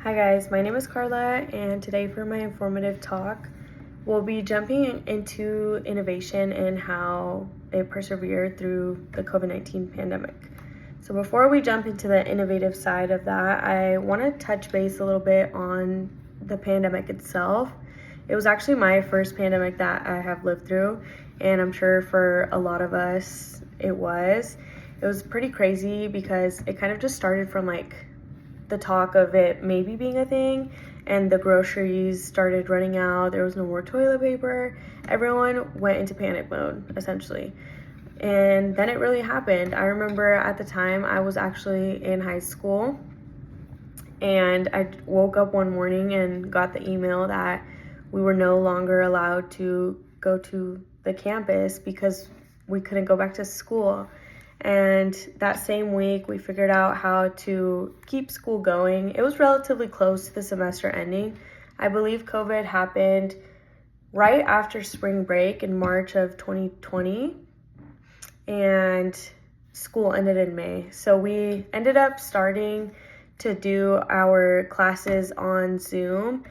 Hi guys, my name is Carla, and today for my informative talk, we'll be jumping into innovation and how it persevered through the COVID-19 pandemic. So before we jump into the innovative side of that, I want to touch base a little bit on the pandemic itself. It was actually my first pandemic that I have lived through, and I'm sure for a lot of us it was. It was pretty crazy because it kind of just started from the talk of it maybe being a thing, and the groceries started running out. There was no more toilet paper. Everyone went into panic mode, essentially. And then it really happened. I remember at the time I was actually in high school, and I woke up one morning and got the email that we were no longer allowed to go to the campus because we couldn't go back to school. And that same week, we figured out how to keep school going. It was relatively close to the semester ending. I believe COVID happened right after spring break in March of 2020, and school ended in May. So we ended up starting to do our classes on Zoom,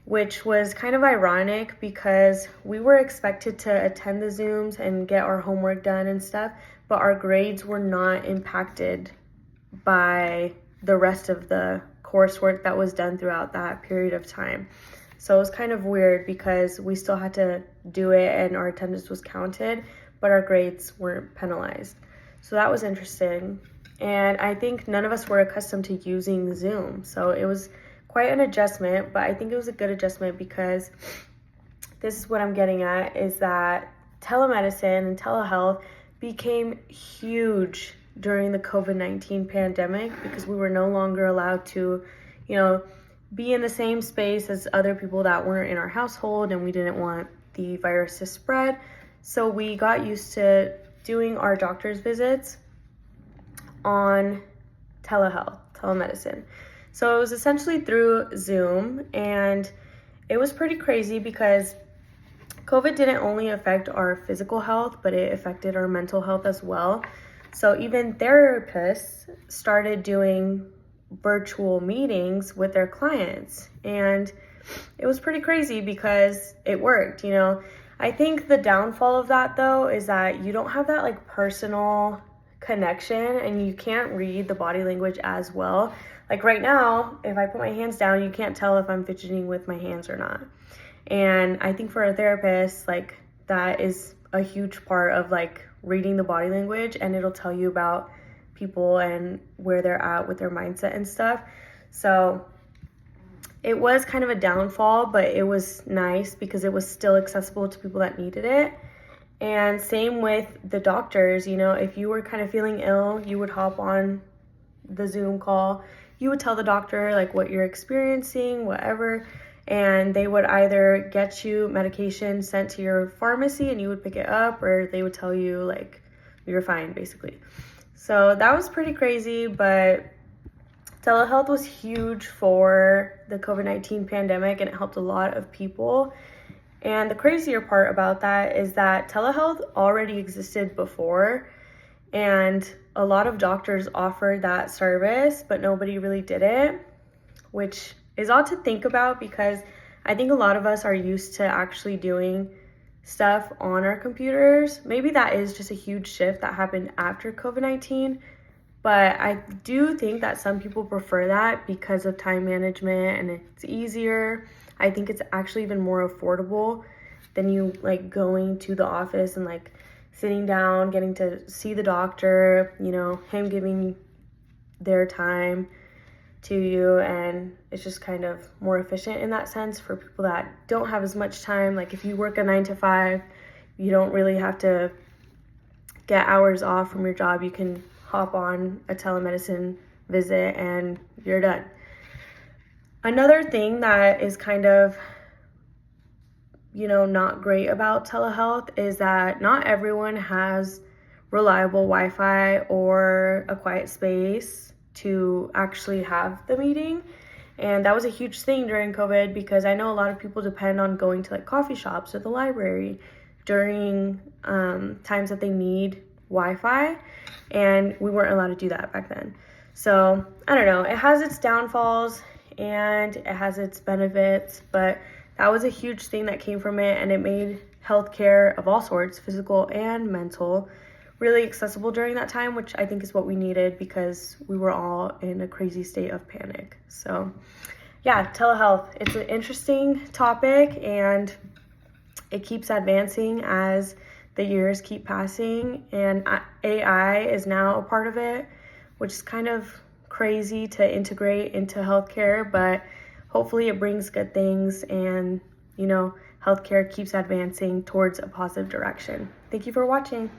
which was kind of ironic because we were expected to attend the Zooms and get our homework done and stuff, but our grades were not impacted by the rest of the coursework that was done throughout that period of time. So it was kind of weird because we still had to do it and our attendance was counted, but our grades weren't penalized. So that was interesting. And I think none of us were accustomed to using Zoom. So it was quite an adjustment, but I think it was a good adjustment because this is what I'm getting at, is that telemedicine and telehealth became huge during the COVID-19 pandemic because we were no longer allowed to, be in the same space as other people that weren't in our household, and we didn't want the virus to spread. So we got used to doing our doctor's visits on telemedicine. So it was essentially through Zoom, and it was pretty crazy because COVID didn't only affect our physical health, but it affected our mental health as well. So even therapists started doing virtual meetings with their clients, and it was pretty crazy because it worked. I think the downfall of that, though, is that you don't have that personal connection, and you can't read the body language as well. Like right now, if I put my hands down, you can't tell if I'm fidgeting with my hands or not. And I think for a therapist, that is a huge part of reading the body language, and it'll tell you about people and where they're at with their mindset and stuff. So it was kind of a downfall, but it was nice because it was still accessible to people that needed it. And same with the doctors, if you were kind of feeling ill, you would hop on the Zoom call. You would tell the doctor what you're experiencing, whatever, and they would either get you medication sent to your pharmacy and you would pick it up, or they would tell you you're fine, basically. So that was pretty crazy, but telehealth was huge for the COVID-19 pandemic, and it helped a lot of people. And the crazier part about that is that telehealth already existed before, and a lot of doctors offered that service, but nobody really did it, which is odd to think about because I think a lot of us are used to actually doing stuff on our computers. Maybe that is just a huge shift that happened after COVID-19, but I do think that some people prefer that because of time management and it's easier. I think it's actually even more affordable than you going to the office and sitting down, getting to see the doctor, him giving their time to you, and it's just kind of more efficient in that sense for people that don't have as much time. If you work a 9 to 5, you don't really have to get hours off from your job. You can hop on a telemedicine visit and you're done. Another thing that is kind of not great about telehealth is that not everyone has reliable Wi-Fi or a quiet space to actually have the meeting. And that was a huge thing during COVID because I know a lot of people depend on going to coffee shops or the library during times that they need Wi-Fi, and we weren't allowed to do that back then. So I don't know, it has its downfalls and it has its benefits, but that was a huge thing that came from it, and it made healthcare of all sorts, physical and mental, really accessible during that time, which I think is what we needed because we were all in a crazy state of panic. So yeah, telehealth, it's an interesting topic, and it keeps advancing as the years keep passing, and AI is now a part of it, which is kind of crazy to integrate into healthcare, but hopefully it brings good things, and healthcare keeps advancing towards a positive direction. Thank you for watching.